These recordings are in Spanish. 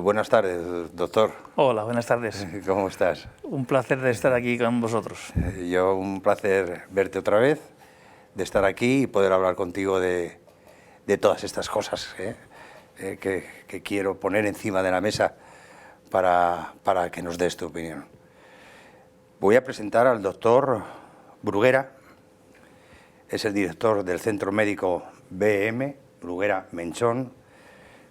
Buenas tardes, doctor. Hola, buenas tardes. ¿Cómo estás? Un placer de estar aquí con vosotros. Yo un placer verte otra vez, de estar aquí y poder hablar contigo de todas estas cosas que quiero poner encima de la mesa para que nos des tu opinión. Voy a presentar al doctor Bruguera, es el director del Centro Médico BM, Bruguera Menchón,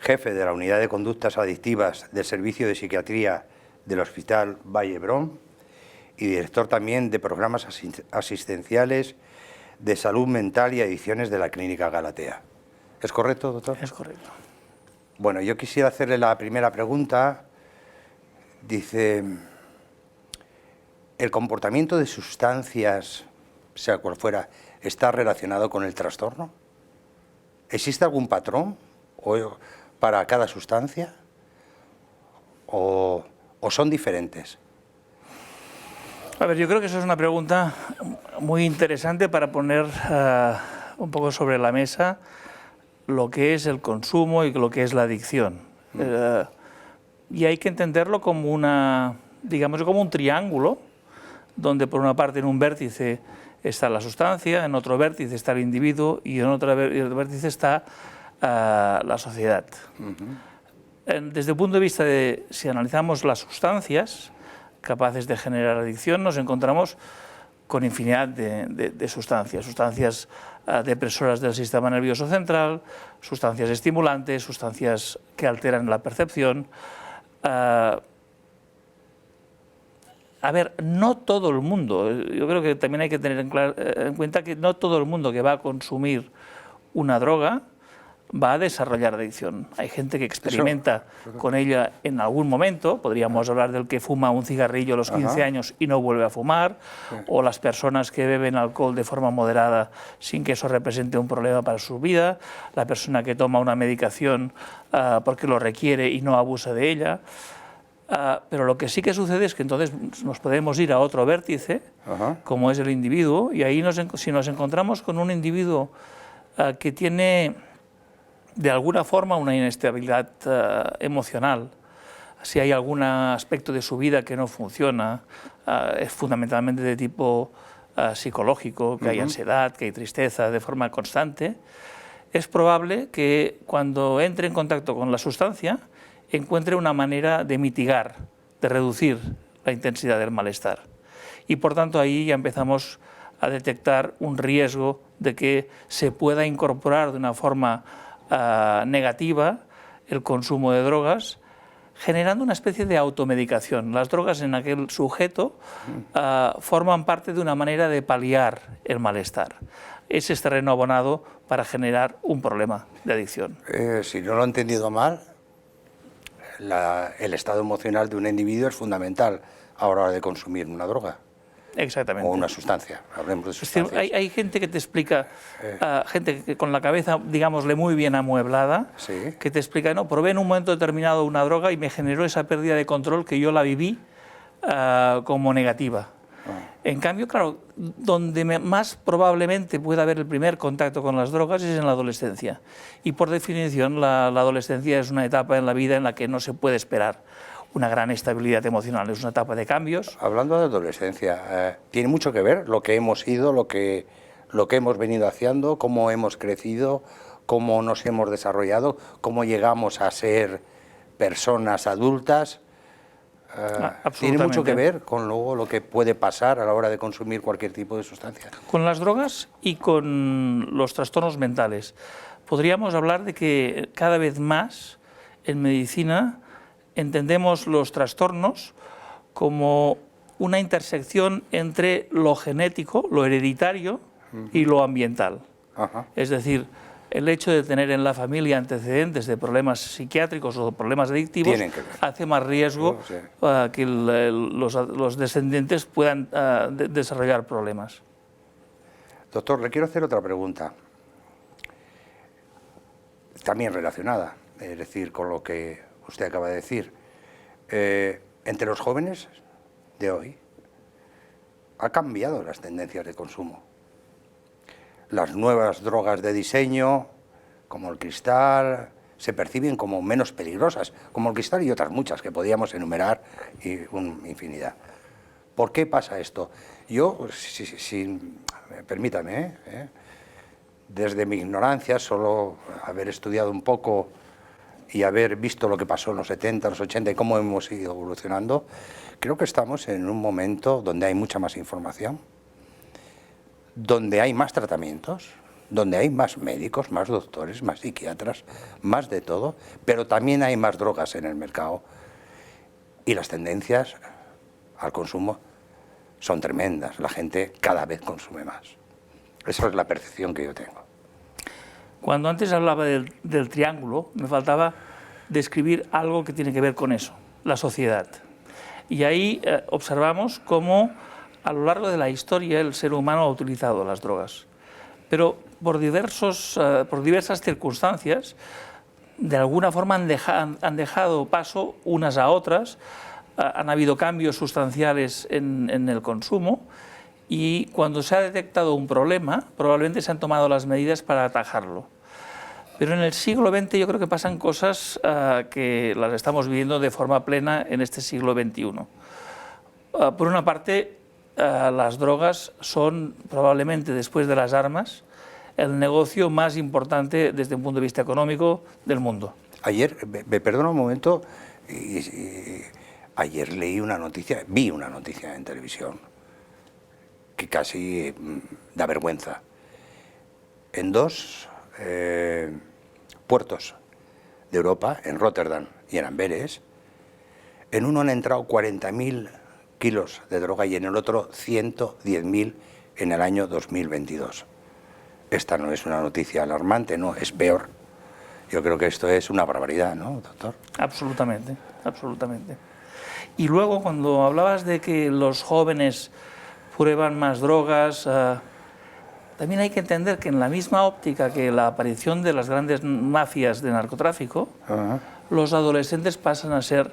jefe de la Unidad de Conductas Adictivas del Servicio de Psiquiatría del Hospital Vall d'Hebron y director también de programas asistenciales de salud mental y adicciones de la Clínica Galatea. ¿Es correcto, doctor? Es correcto. Bueno, yo quisiera hacerle la primera pregunta. Dice, ¿el comportamiento de sustancias, sea cual fuera, está relacionado con el trastorno? ¿Existe algún patrón para cada sustancia o son diferentes? A ver, yo creo que eso es una pregunta muy interesante para poner un poco sobre la mesa lo que es el consumo y lo que es la adicción. Y hay que entenderlo como como un triángulo, donde por una parte en un vértice está la sustancia, en otro vértice está el individuo y en otro vértice está la sociedad. Desde el punto de vista de si analizamos las sustancias capaces de generar adicción, nos encontramos con infinidad de sustancias depresoras del sistema nervioso central, sustancias estimulantes, sustancias que alteran la percepción. A ver, no todo el mundo, yo creo que también hay que tener en cuenta que no todo el mundo que va a consumir una droga va a desarrollar adicción. Hay gente que experimenta con ella en algún momento, podríamos hablar del que fuma un cigarrillo a los 15 años y no vuelve a fumar, o las personas que beben alcohol de forma moderada sin que eso represente un problema para su vida, la persona que toma una medicación porque lo requiere y no abusa de ella. Pero lo que sí que sucede es que entonces nos podemos ir a otro vértice, como es el individuo, y ahí si nos encontramos con un individuo que tiene de alguna forma una inestabilidad emocional, si hay algún aspecto de su vida que no funciona, es fundamentalmente de tipo psicológico, que hay ansiedad, que hay tristeza de forma constante, es probable que cuando entre en contacto con la sustancia encuentre una manera de mitigar, de reducir la intensidad del malestar. Y por tanto ahí ya empezamos a detectar un riesgo de que se pueda incorporar de una forma negativa el consumo de drogas, generando una especie de automedicación. Las drogas en aquel sujeto forman parte de una manera de paliar el malestar. Ese es terreno abonado para generar un problema de adicción. Si no lo he entendido mal, el estado emocional de un individuo es fundamental a la hora de consumir una droga. Exactamente. O una sustancia, hablemos de sustancias. Es decir, hay gente que te explica, gente que con la cabeza, digámosle, muy bien amueblada, que te explica, no, probé en un momento determinado una droga y me generó esa pérdida de control que yo la viví como negativa. En cambio, claro, donde más probablemente pueda haber el primer contacto con las drogas es en la adolescencia. Y por definición, la adolescencia es una etapa en la vida en la que no se puede esperar una gran estabilidad emocional, es una etapa de cambios. Hablando de adolescencia, ¿tiene mucho que ver lo que hemos ido, lo que hemos venido haciendo, cómo hemos crecido, cómo nos hemos desarrollado, cómo llegamos a ser personas adultas? ¿Tiene mucho que ver con luego lo que puede pasar a la hora de consumir cualquier tipo de sustancia? Con las drogas y con los trastornos mentales. Podríamos hablar de que cada vez más en medicina entendemos los trastornos como una intersección entre lo genético, lo hereditario y lo ambiental. Es decir, el hecho de tener en la familia antecedentes de problemas psiquiátricos o problemas adictivos hace más riesgo que los descendientes puedan desarrollar problemas. Doctor, le quiero hacer otra pregunta, también relacionada, es decir, con lo que usted acaba de decir. Entre los jóvenes de hoy ha cambiado las tendencias de consumo. Las nuevas drogas de diseño, como el cristal, se perciben como menos peligrosas, como el cristal y otras muchas que podíamos enumerar y una infinidad. ¿Por qué pasa esto? Yo, permítame, desde mi ignorancia, solo haber estudiado un poco y haber visto lo que pasó en los 70, los 80 y cómo hemos ido evolucionando, creo que estamos en un momento donde hay mucha más información, donde hay más tratamientos, donde hay más médicos, más doctores, más psiquiatras, más de todo, pero también hay más drogas en el mercado y las tendencias al consumo son tremendas. La gente cada vez consume más. Esa es la percepción que yo tengo. Cuando antes hablaba del triángulo, me faltaba describir algo que tiene que ver con eso, la sociedad. Y ahí observamos cómo a lo largo de la historia el ser humano ha utilizado las drogas. Pero por diversas circunstancias, de alguna forma han dejado paso unas a otras, han habido cambios sustanciales en el consumo y cuando se ha detectado un problema, probablemente se han tomado las medidas para atajarlo. Pero en el siglo XX yo creo que pasan cosas que las estamos viviendo de forma plena en este siglo XXI. Por una parte, las drogas son probablemente, después de las armas, el negocio más importante desde un punto de vista económico del mundo. Ayer, me perdona un momento, ayer vi una noticia en televisión que casi da vergüenza. En dos puertos de Europa, en Rotterdam y en Amberes, en uno han entrado 40.000 kilos de droga y en el otro 110.000 en el año 2022. Esta no es una noticia alarmante, no, es peor. Yo creo que esto es una barbaridad, ¿no, doctor? Absolutamente, absolutamente. Y luego, cuando hablabas de que los jóvenes prueban más drogas, también hay que entender que en la misma óptica que la aparición de las grandes mafias de narcotráfico, los adolescentes pasan a ser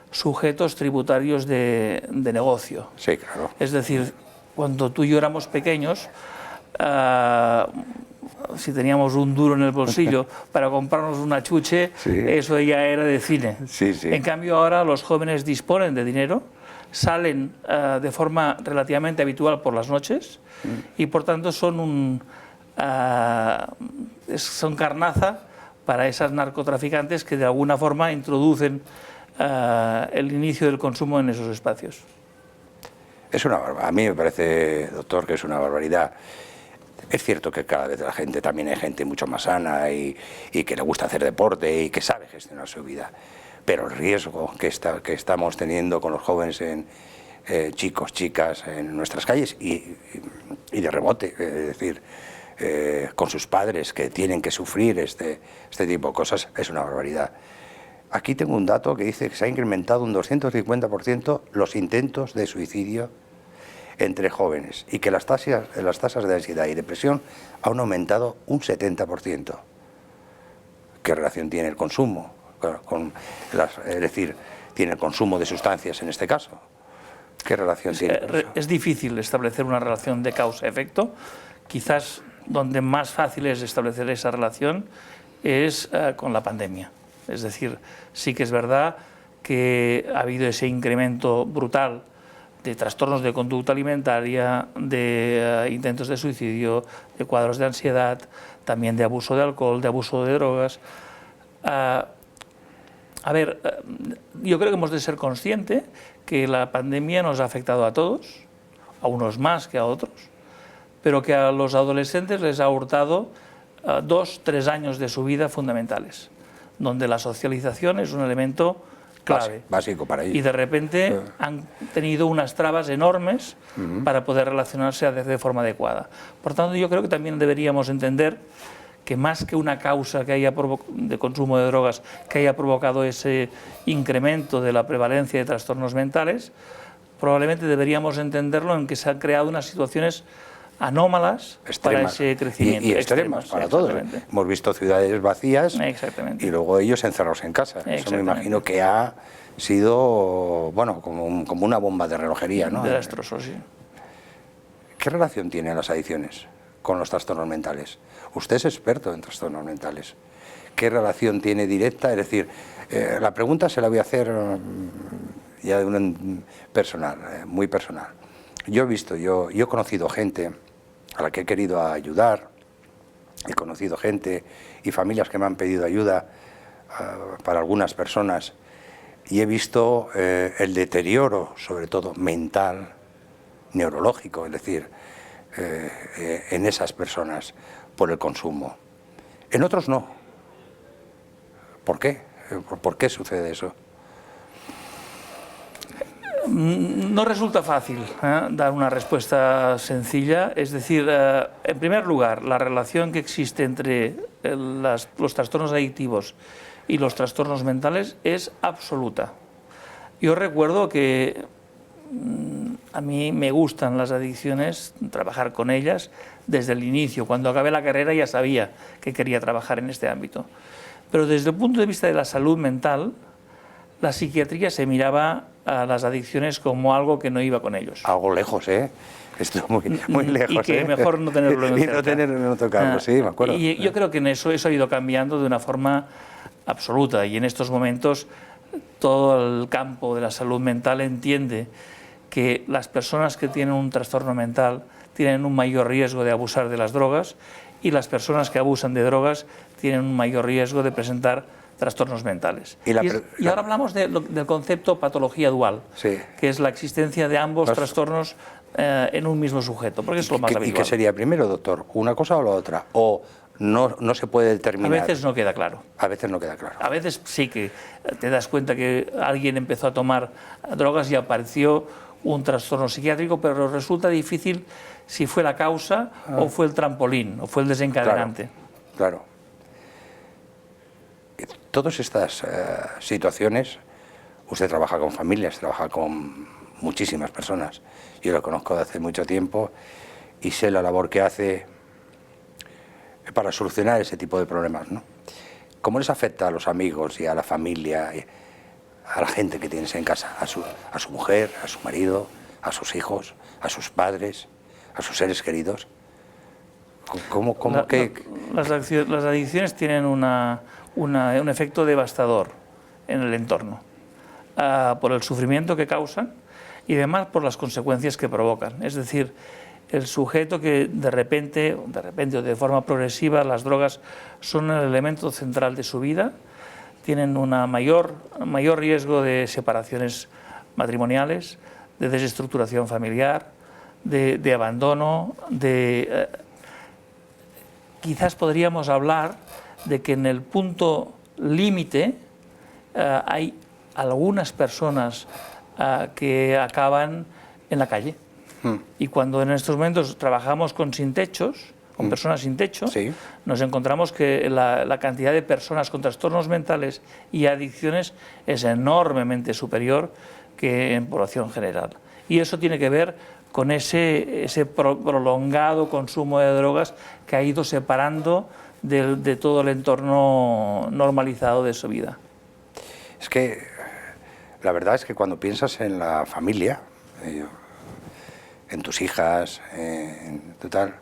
sujetos tributarios de negocio. Sí, claro. Es decir, cuando tú y yo éramos pequeños, si teníamos un duro en el bolsillo para comprarnos una chuche, sí, eso ya era de cine. Sí, sí. En cambio ahora los jóvenes disponen de dinero, salen de forma relativamente habitual por las noches y por tanto son carnaza para esas narcotraficantes que de alguna forma introducen el inicio del consumo en esos espacios. Es una barbaridad. A mí me parece, doctor, que es una barbaridad. Es cierto que cada vez la gente, también hay gente mucho más sana y que le gusta hacer deporte y que sabe gestionar su vida. Pero el riesgo que estamos teniendo con los jóvenes, chicos, chicas, en nuestras calles y de rebote, es decir, con sus padres que tienen que sufrir este tipo de cosas, es una barbaridad. Aquí tengo un dato que dice que se ha incrementado un 250% los intentos de suicidio entre jóvenes y que las tasas de ansiedad y depresión han aumentado un 70%. ¿Qué relación tiene el consumo? Es decir, tiene el consumo de sustancias en este caso. ¿Qué relación tiene? Es difícil establecer una relación de causa-efecto. Quizás donde más fácil es establecer esa relación es con la pandemia. Es decir, sí que es verdad que ha habido ese incremento brutal de trastornos de conducta alimentaria, de intentos de suicidio, de cuadros de ansiedad, también de abuso de alcohol, de abuso de drogas. Yo creo que hemos de ser conscientes que la pandemia nos ha afectado a todos, a unos más que a otros, pero que a los adolescentes les ha hurtado 2-3 años de su vida fundamentales, donde la socialización es un elemento clave. Básico para ellos. Y de repente han tenido unas trabas enormes para poder relacionarse de forma adecuada. Por tanto, yo creo que también deberíamos entender que más que una causa que haya de consumo de drogas que haya provocado ese incremento de la prevalencia de trastornos mentales, probablemente deberíamos entenderlo en que se han creado unas situaciones anómalas para ese crecimiento. Y extremas para todos. Hemos visto ciudades vacías y luego ellos encerrados en casa. Eso me imagino que ha sido, bueno, como una bomba de relojería, ¿no? Desastroso, sí. ¿Qué relación tienen las adicciones con los trastornos mentales. Usted es experto en trastornos mentales. ¿Qué relación tiene directa? Es decir, la pregunta se la voy a hacer ya de un personal, muy personal. Yo he conocido gente a la que he querido ayudar, he conocido gente y familias que me han pedido ayuda para algunas personas, y he visto el deterioro, sobre todo mental, neurológico, es decir, en esas personas por el consumo. En otros no. ¿Por qué? ¿Por qué sucede eso? No resulta fácil dar una respuesta sencilla. Es decir, en primer lugar, la relación que existe entre los trastornos adictivos y los trastornos mentales es absoluta. Yo recuerdo que a mí me gustan las adicciones, trabajar con ellas desde el inicio. Cuando acabé la carrera ya sabía que quería trabajar en este ámbito. Pero desde el punto de vista de la salud mental, la psiquiatría se miraba a las adicciones como algo que no iba con ellos. Algo lejos, ¿eh? Esto muy lejos. Y que mejor no tenerlo en cerca. Y no tocarlo, sí, me acuerdo. Y yo creo que en eso ha ido cambiando de una forma absoluta. Y en estos momentos todo el campo de la salud mental entiende que las personas que tienen un trastorno mental tienen un mayor riesgo de abusar de las drogas, y las personas que abusan de drogas tienen un mayor riesgo de presentar trastornos mentales. Y ahora hablamos del concepto patología dual, sí, que es la existencia de ambos trastornos en un mismo sujeto, porque es lo más habitual. ¿Y qué sería primero, doctor? ¿Una cosa o la otra? ¿O no se puede determinar? A veces no queda claro. A veces no queda claro. A veces sí que te das cuenta que alguien empezó a tomar drogas y apareció un trastorno psiquiátrico, pero resulta difícil si fue la causa o fue el trampolín o fue el desencadenante. Claro. Todas estas situaciones, usted trabaja con familias, trabaja con muchísimas personas. Yo lo conozco de hace mucho tiempo y sé la labor que hace para solucionar ese tipo de problemas, ¿no? ¿Cómo les afecta a los amigos y a la familia, a la gente que tienes en casa, a su mujer, a su marido, a sus hijos, a sus padres, a sus seres queridos? Las adicciones tienen un efecto devastador en el entorno, por el sufrimiento que causan y además por las consecuencias que provocan. Es decir, el sujeto que de repente o de forma progresiva las drogas son el elemento central de su vida, tienen un mayor riesgo de separaciones matrimoniales, de desestructuración familiar, de abandono, quizás podríamos hablar de que en el punto límite hay algunas personas que acaban en la calle. Y cuando en estos momentos trabajamos con sin techos, con personas sin techo, sí, nos encontramos que la cantidad de personas con trastornos mentales y adicciones es enormemente superior que en población general. Y eso tiene que ver con ese prolongado consumo de drogas que ha ido separando de todo el entorno normalizado de su vida. Es que la verdad es que cuando piensas en la familia, en tus hijas, en total,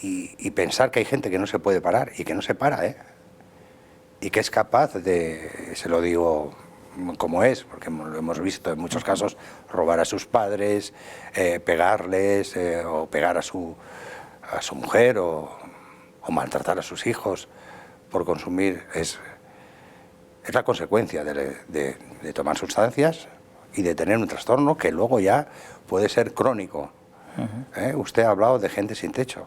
y pensar que hay gente que no se puede parar y que no se para, y que es capaz de, se lo digo como es, porque lo hemos visto en muchos casos, robar a sus padres, pegarles, o pegar a su mujer, o maltratar a sus hijos por consumir, es la consecuencia de tomar sustancias y de tener un trastorno que luego ya puede ser crónico. Usted ha hablado de gente sin techo.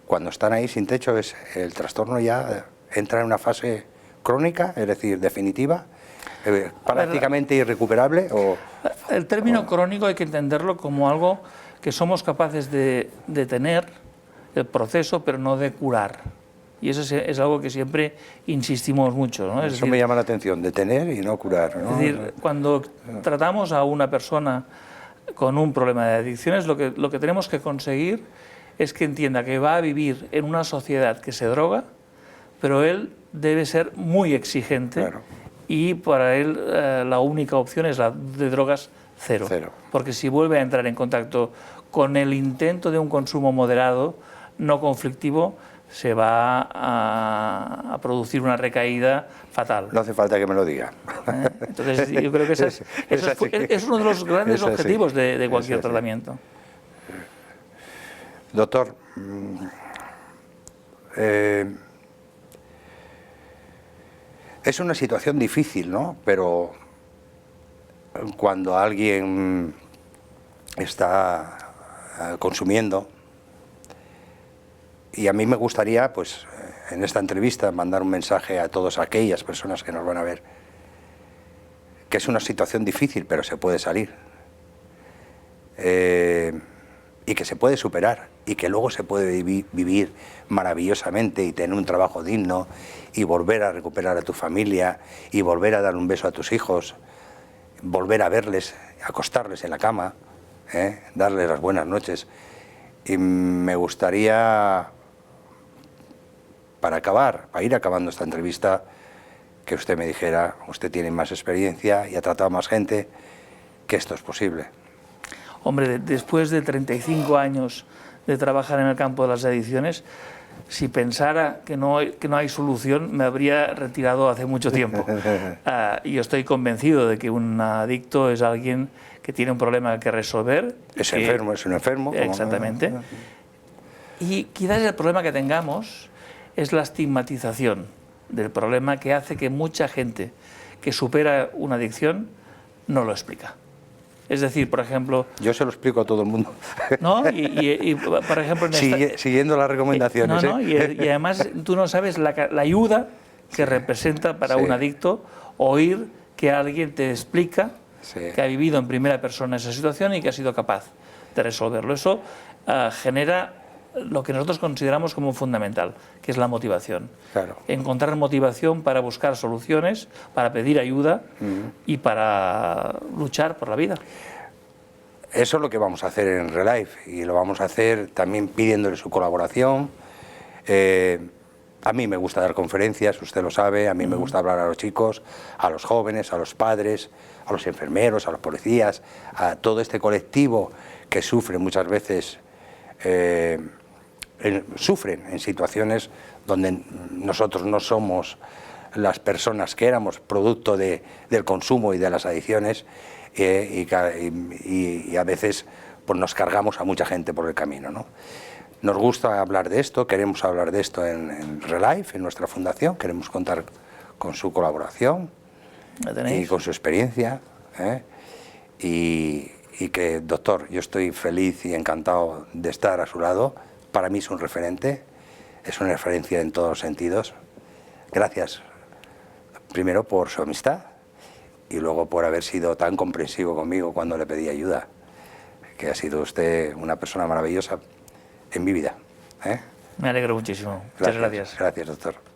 Cuando están ahí sin techo, el trastorno ya entra en una fase crónica, es decir, definitiva, prácticamente irrecuperable. El término crónico hay que entenderlo como algo que somos capaces de detener el proceso, pero no de curar. Y eso es algo que siempre insistimos mucho, ¿no? Eso me llama la atención, detener y no curar, ¿no? Es decir, cuando tratamos a una persona con un problema de adicciones, lo que tenemos que conseguir es que entienda que va a vivir en una sociedad que se droga, pero él debe ser muy exigente. Claro. Y para él la única opción es la de drogas cero. Porque si vuelve a entrar en contacto con el intento de un consumo moderado, no conflictivo, se va a producir una recaída fatal. No hace falta que me lo diga. Entonces, yo creo que es uno de los grandes objetivos de cualquier tratamiento. Doctor, es una situación difícil, ¿no? Pero cuando alguien está consumiendo, y a mí me gustaría, pues, en esta entrevista mandar un mensaje a todas aquellas personas que nos van a ver, que es una situación difícil, pero se puede salir, y que se puede superar, y que luego se puede vivir maravillosamente y tener un trabajo digno, y volver a recuperar a tu familia, y volver a dar un beso a tus hijos, volver a verles, acostarles en la cama, darles las buenas noches. Y me gustaría, para ir acabando esta entrevista, que usted me dijera, usted tiene más experiencia y ha tratado a más gente, que esto es posible. Hombre, después de 35 años de trabajar en el campo de las adicciones, si pensara que no hay solución, me habría retirado hace mucho tiempo. Y yo estoy convencido de que un adicto es alguien que tiene un problema que resolver. Es un enfermo. Exactamente. Y quizás el problema que tengamos es la estigmatización del problema, que hace que mucha gente que supera una adicción no lo explica. Es decir, por ejemplo... Yo se lo explico a todo el mundo. ¿No? Y por ejemplo... Siguiendo las recomendaciones. Y además tú no sabes la ayuda que representa para un adicto oír que alguien te explica que ha vivido en primera persona esa situación y que ha sido capaz de resolverlo. Eso genera lo que nosotros consideramos como fundamental, que es la motivación. Claro. Encontrar motivación para buscar soluciones, para pedir ayuda y para luchar por la vida. Eso es lo que vamos a hacer en Relife, y lo vamos a hacer también pidiéndole su colaboración. A mí me gusta dar conferencias, usted lo sabe, a mí me gusta hablar a los chicos, a los jóvenes, a los padres, a los enfermeros, a los policías, a todo este colectivo que sufre muchas veces, sufren en situaciones donde nosotros no somos las personas que éramos producto del consumo y de las adicciones, y a veces pues nos cargamos a mucha gente por el camino, ¿no? Nos gusta hablar de esto, queremos hablar de esto en Relife, en nuestra fundación, queremos contar con su colaboración y con su experiencia, y que, doctor, yo estoy feliz y encantado de estar a su lado. Para mí es un referente, es una referencia en todos los sentidos. Gracias, primero por su amistad y luego por haber sido tan comprensivo conmigo cuando le pedí ayuda, que ha sido usted una persona maravillosa en mi vida. Me alegro muchísimo. Muchas gracias. Gracias, doctor.